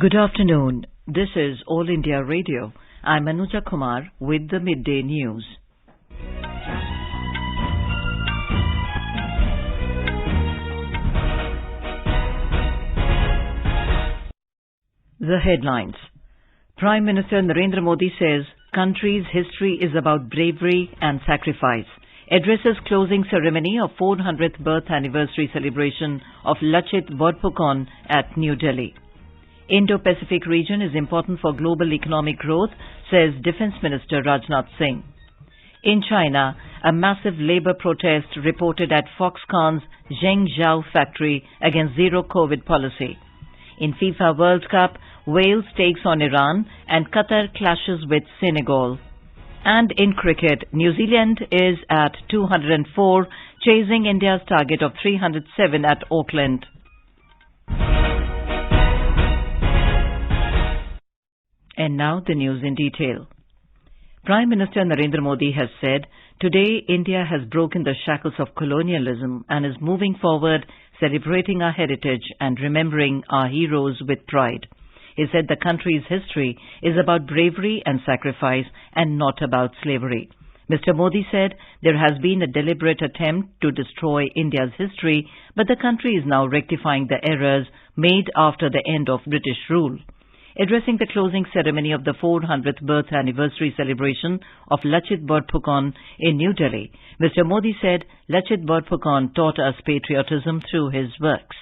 Good afternoon. This is All India Radio. I'm Anuja Kumar with the Midday News. The headlines. Prime Minister Narendra Modi says country's history is about bravery and sacrifice. Addresses closing ceremony of 400th birth anniversary celebration of Lachit Borphukan at New Delhi. Indo-Pacific region is important for global economic growth, says Defence Minister Rajnath Singh. In China, a massive labour protest reported at Foxconn's Zhengzhou factory against zero COVID policy. In FIFA World Cup, Wales takes on Iran and Qatar clashes with Senegal. And in cricket, New Zealand is at 204, chasing India's target of 307 at Auckland. And now the news in detail. Prime Minister Narendra Modi has said, "Today India has broken the shackles of colonialism and is moving forward, celebrating our heritage and remembering our heroes with pride." He said the country's history is about bravery and sacrifice and not about slavery. Mr. Modi said there has been a deliberate attempt to destroy India's history, but the country is now rectifying the errors made after the end of British rule. Addressing the closing ceremony of the 400th birth anniversary celebration of Lachit Borphukan in New Delhi, Mr. Modi said Lachit Borphukan taught us patriotism through his works.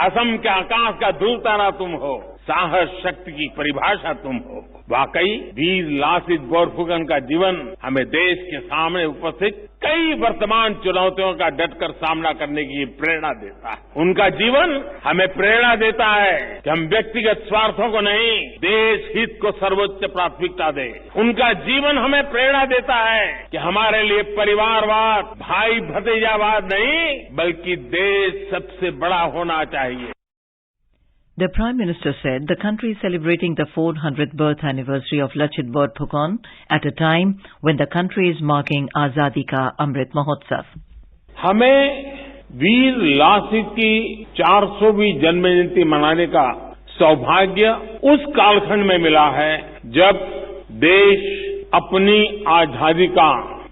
Assam के आकाश का दूरतारा तुम हो, साहस शक्ति की परिभाषा तुम हो। वाकई वीर लासित बोरफुकन का जीवन हमें देश के सामने उपस्थित कई वर्तमान चुनौतियों का डटकर सामना करने की प्रेरणा देता है। उनका जीवन हमें प्रेरणा देता है कि हम व्यक्तिगत स्वार्थों को नहीं, देश हित को सर्वोच्च प्राथमिकता दें। उनका जीवन हमें प्रेरणा देता है कि हमारे लिए परिवारवाद, भाई भतीजावाद नहीं, बल्कि देश सबसे बड़ा होना चाहिए। The Prime Minister said the country is celebrating the 400th birth anniversary of Lachit Borphukan at a time when the country is marking Azadi Ka Amrit Mahotsav. हमें वीर लासित की 400वीं जन्म जयंती मनाने का सौभाग्य उस कालखंड में मिला है जब देश अपनी आजादी का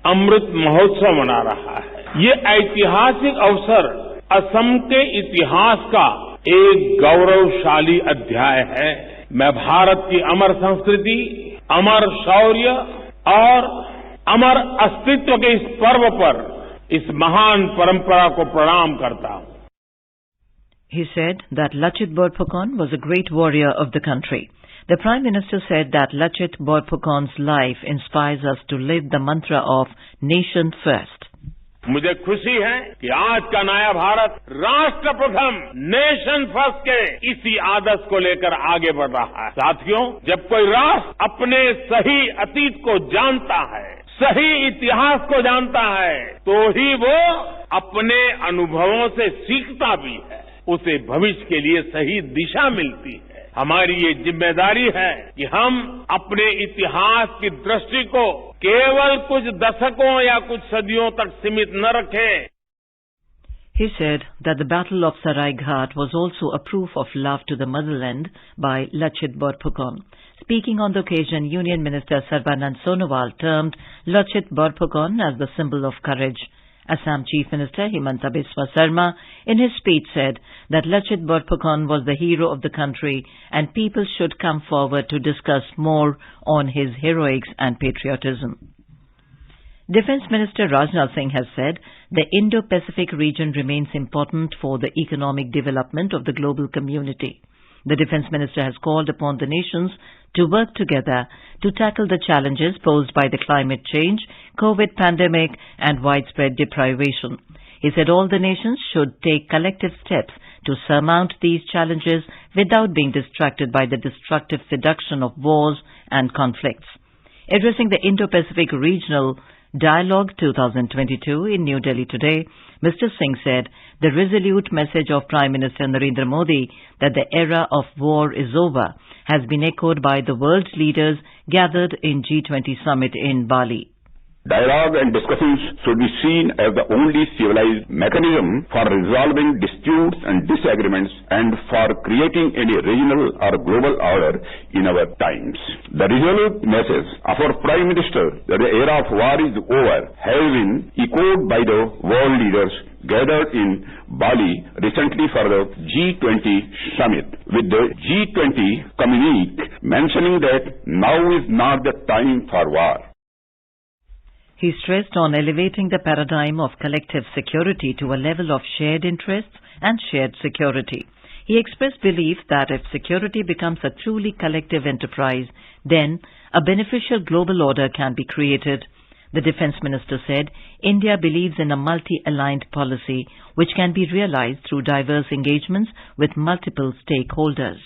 अमृत महोत्सव मना रहा है। ये ऐतिहासिक अवसर असम के इतिहास का एक गौरवशाली अध्याय है। मैं भारत की अमर संस्कृति, अमर शौर्य और अमर अस्तित्व के इस पर्व पर इस महान परंपरा को प्रणाम करता हूं। He said that Lachit Borphukan was a great warrior of the country. The Prime Minister said that Lachit Borphukan's life inspires us to live the mantra of nation first. मुझे खुशी है कि आज का नया भारत राष्ट्र प्रथम, नेशन फर्स्ट के इसी आदर्श को लेकर आगे बढ़ रहा है। साथियों, जब कोई राष्ट्र अपने सही अतीत को जानता है, सही इतिहास को जानता है, तो ही वो अपने अनुभवों से सीखता भी है, उसे भविष्य के लिए सही दिशा मिलती है। हमारी ये जिम्मेदारी है कि हम अपने इतिहास की दृष्टि को केवल कुछ दशकों या कुछ सदियों तक सीमित न रखें। He said that the Battle of Sarai Ghat was also a proof of love to the motherland by Lachit Borphukan. Speaking on the occasion, Union Minister Sarbanand Sonowal termed Lachit Borphukan as the symbol of courage. Assam Chief Minister Himanta Biswa Sarma in his speech said that Lachit Borphukan was the hero of the country and people should come forward to discuss more on his heroics and patriotism. Defence Minister Rajnath Singh has said the Indo-Pacific region remains important for the economic development of the global community. The Defence Minister has called upon the nations to work together to tackle the challenges posed by the climate change, COVID pandemic and widespread deprivation. He said all the nations should take collective steps to surmount these challenges without being distracted by the destructive seduction of wars and conflicts. Addressing the Indo-Pacific Regional Dialogue 2022 in New Delhi today, Mr. Singh said the resolute message of Prime Minister Narendra Modi that the era of war is over has been echoed by the world's leaders gathered in G20 summit in Bali. Dialogue and discussions should be seen as the only civilized mechanism for resolving disputes and disagreements and for creating any regional or global order in our times. The resolute message of our Prime Minister that the era of war is over has been echoed by the world leaders gathered in Bali recently for the G20 summit, with the G20 communique mentioning that now is not the time for war. He stressed on elevating the paradigm of collective security to a level of shared interests and shared security. He expressed belief that if security becomes a truly collective enterprise, then a beneficial global order can be created. The Defence Minister said, India believes in a multi-aligned policy which can be realized through diverse engagements with multiple stakeholders.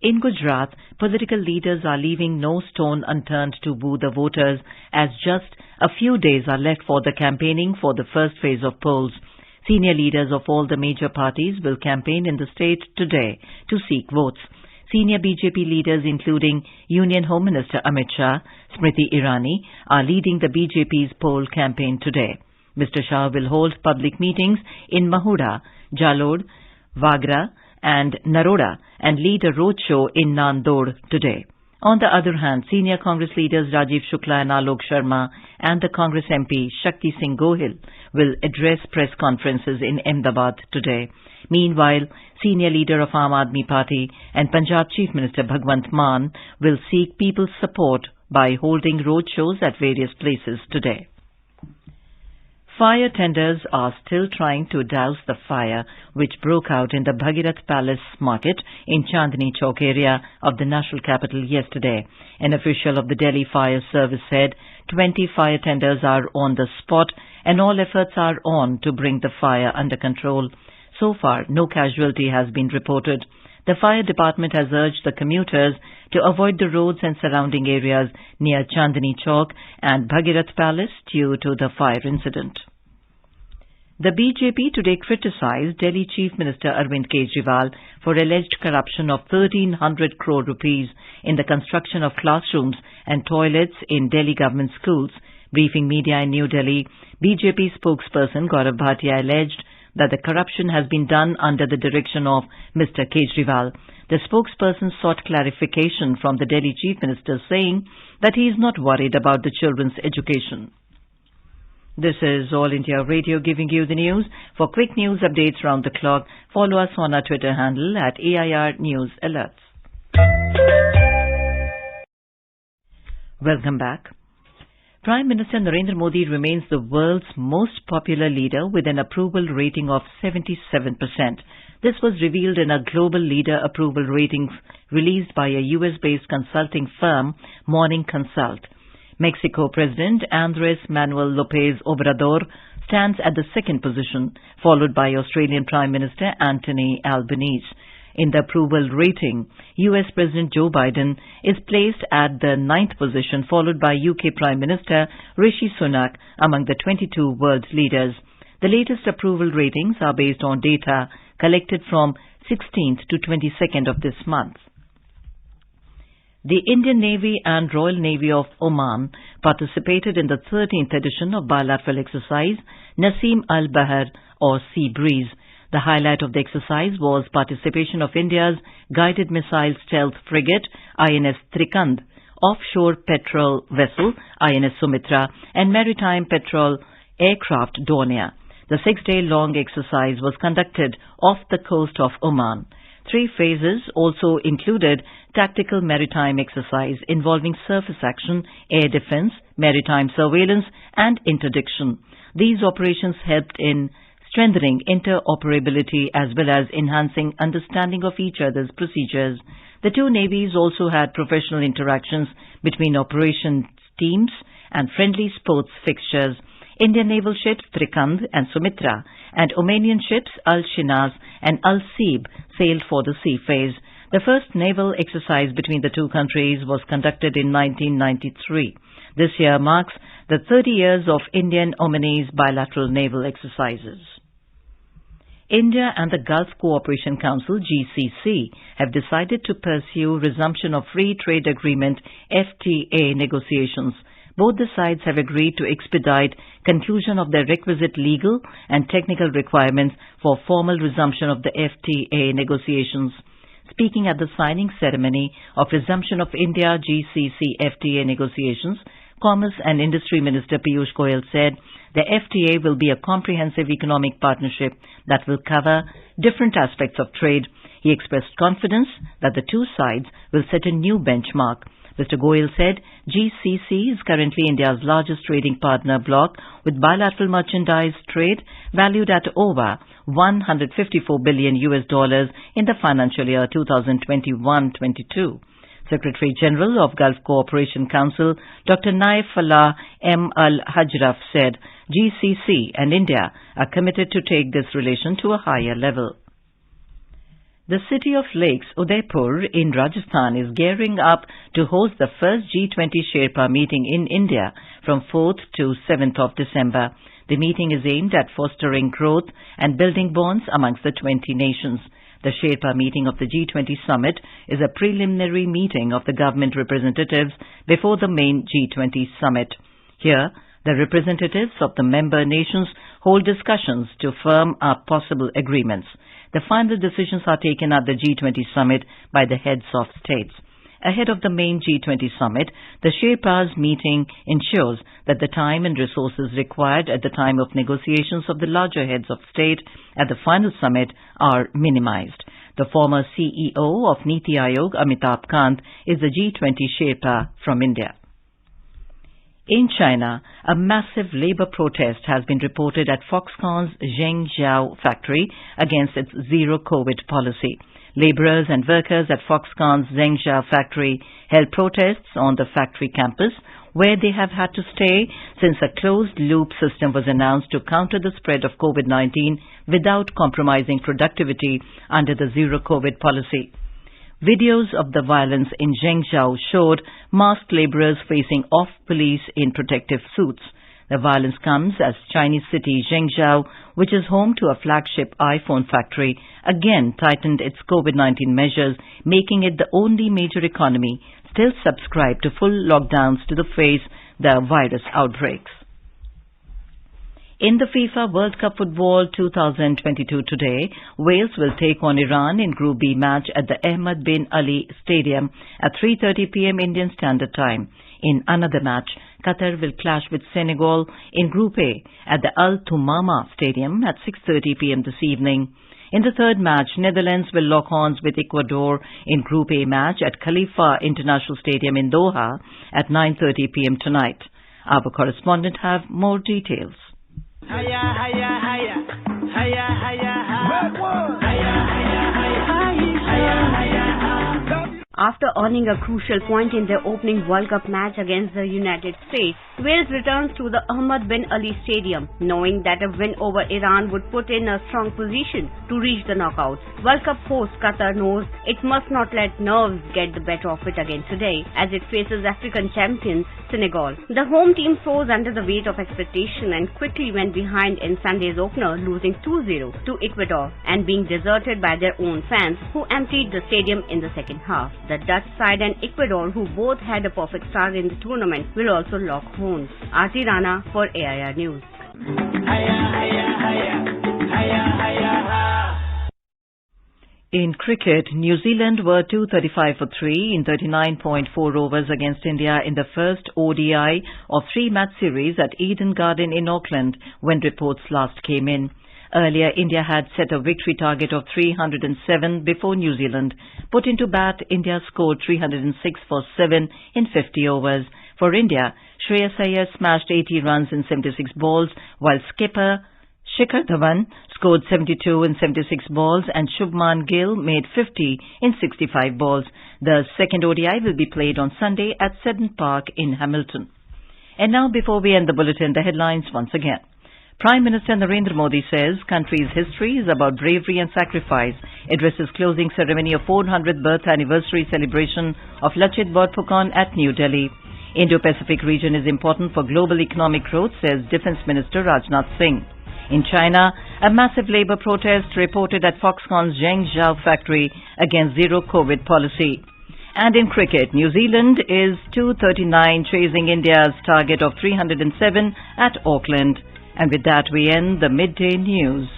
In Gujarat, political leaders are leaving no stone unturned to woo the voters as just a few days are left for the campaigning for the first phase of polls. Senior leaders of all the major parties will campaign in the state today to seek votes. Senior BJP leaders including Union Home Minister Amit Shah, Smriti Irani are leading the BJP's poll campaign today. Mr. Shah will hold public meetings in Mahura, Jalod, Vagra and Naroda and lead a roadshow in Nandod today. On the other hand, senior Congress leaders Rajiv Shukla and Alok Sharma and the Congress MP Shakti Singh Gohil will address press conferences in Ahmedabad today. Meanwhile, senior leader of Aam Aadmi Party and Punjab Chief Minister Bhagwant Mann will seek people's support by holding roadshows at various places today. Fire tenders are still trying to douse the fire which broke out in the Bhagirath Palace market in Chandni Chowk area of the national capital yesterday. An official of the Delhi Fire Service said 20 fire tenders are on the spot and all efforts are on to bring the fire under control. So far, no casualty has been reported. The fire department has urged the commuters to avoid the roads and surrounding areas near Chandni Chowk and Bhagirath Palace due to the fire incident. The BJP today criticized Delhi Chief Minister Arvind Kejriwal for alleged corruption of 1,300 crore rupees in the construction of classrooms and toilets in Delhi government schools. Briefing media in New Delhi, BJP spokesperson Gaurav Bhatia alleged that the corruption has been done under the direction of Mr. Kejriwal. The spokesperson sought clarification from the Delhi Chief Minister, saying that he is not worried about the children's education. This is All India Radio giving you the news. For quick news updates round the clock, follow us on our Twitter handle at AIR News Alerts. Welcome back. Prime Minister Narendra Modi remains the world's most popular leader with an approval rating of 77%. This was revealed in a global leader approval ratings released by a US-based consulting firm, Morning Consult. Mexico President Andrés Manuel López Obrador stands at the second position, followed by Australian Prime Minister Anthony Albanese. In the approval rating, US President Joe Biden is placed at the 9th position, followed by UK Prime Minister Rishi Sunak among the 22 world leaders. The latest approval ratings are based on data collected from 16th to 22nd of this month. The Indian Navy and Royal Navy of Oman participated in the 13th edition of bilateral exercise Nasim al-Bahr or Sea Breeze. The highlight of the exercise was participation of India's guided missile stealth frigate INS Trikand, offshore patrol vessel INS Sumitra and maritime patrol aircraft Dornier. The 6-day-long exercise was conducted off the coast of Oman. 3 phases also included tactical maritime exercise involving surface action, air defense, maritime surveillance and interdiction. These operations helped in strengthening interoperability as well as enhancing understanding of each other's procedures. The two navies also had professional interactions between operations teams and friendly sports fixtures. Indian naval ships Trikand and Sumitra and Omanian ships Al-Shinas and Al-Sib sailed for the sea phase. The first naval exercise between the two countries was conducted in 1993. This year marks the 30 years of Indian-Omanese bilateral naval exercises. India and the Gulf Cooperation Council GCC have decided to pursue resumption of Free Trade Agreement FTA negotiations. both the sides have agreed to expedite conclusion of the requisite legal and technical requirements for formal resumption of the FTA negotiations. Speaking at the signing ceremony of resumption of India GCC FTA negotiations, Commerce and Industry Minister Piyush Goyal said the FTA will be a comprehensive economic partnership that will cover different aspects of trade. He expressed confidence that the two sides will set a new benchmark. Mr. Goyal said GCC is currently India's largest trading partner bloc with bilateral merchandise trade valued at over $154 billion in the financial year 2021-22. Secretary General of Gulf Cooperation Council, Dr. Naif Falah M. Al-Hajraf said GCC and India are committed to take this relation to a higher level. The city of Lakes, Udaipur in Rajasthan is gearing up to host the first G20 Sherpa meeting in India from 4th to 7th of December. The meeting is aimed at fostering growth and building bonds amongst the 20 nations. The Sherpa meeting of the G20 summit is a preliminary meeting of the government representatives before the main G20 summit. Here, the representatives of the member nations hold discussions to firm up possible agreements. The final decisions are taken at the G20 summit by the heads of states. Ahead of the main G20 summit, the Sherpas meeting ensures that the time and resources required at the time of negotiations of the larger heads of state at the final summit are minimized. The former CEO of Niti Aayog, Amitabh Kant, is the G20 Sherpa from India. In China, a massive labor protest has been reported at Foxconn's Zhengzhou factory against its zero-COVID policy. Laborers and workers at Foxconn's Zhengzhou factory held protests on the factory campus, where they have had to stay since a closed-loop system was announced to counter the spread of COVID-19 without compromising productivity under the zero-COVID policy. Videos of the violence in Zhengzhou showed masked laborers facing off police in protective suits. The violence comes as Chinese city Zhengzhou, which is home to a flagship iPhone factory, again tightened its COVID-19 measures, making it the only major economy still subscribed to full lockdowns to face the virus outbreaks. In the FIFA World Cup Football 2022 today, Wales will take on Iran in Group B match at the Ahmed bin Ali Stadium at 3:30 p.m. Indian Standard Time. In another match, Qatar will clash with Senegal in Group A at the Al Thumama Stadium at 6:30 p.m. this evening. In the third match, Netherlands will lock horns with Ecuador in Group A match at Khalifa International Stadium in Doha at 9:30 p.m. tonight. Our correspondent have more details. Hiya, hiya, hiya. Hiya, hiya, hiya. Hiya, hiya, hiya. After earning a crucial point in their opening World Cup match against the United States, Wales returns to the Ahmed bin Ali Stadium, knowing that a win over Iran would put in a strong position to reach the knockouts. World Cup host Qatar knows it must not let nerves get the better of it again today, as it faces African champions Senegal. The home team froze under the weight of expectation and quickly went behind in Sunday's opener, losing 2-0 to Ecuador and being deserted by their own fans, who emptied the stadium in the second half. The Dutch side and Ecuador, who both had a perfect start in the tournament, will also lock horns. Aarti Rana for AIR News. In cricket, New Zealand were 235 for 3 in 39.4 overs against India in the first ODI of 3-match series at Eden Garden in Auckland when reports last came in. Earlier, India had set a victory target of 307 before New Zealand put into bat. India scored 306 for 7 in 50 overs. For India, Shreyas Iyer smashed 80 runs in 76 balls, while skipper Shikhar Dhawan scored 72 in 76 balls and Shubman Gill made 50 in 65 balls. The second ODI will be played on Sunday at Seddon Park in Hamilton. And now, before we end the bulletin, the headlines once again. Prime Minister Narendra Modi says country's history is about bravery and sacrifice. Addresses closing ceremony of 400th birth anniversary celebration of Lachit Borphukan at New Delhi. Indo-Pacific region is important for global economic growth, says Defence Minister Rajnath Singh. In China, a massive labour protest reported at Foxconn's Zhengzhou factory against zero-COVID policy. And in cricket, New Zealand is 239 chasing India's target of 307 at Auckland. And with that we end the midday news.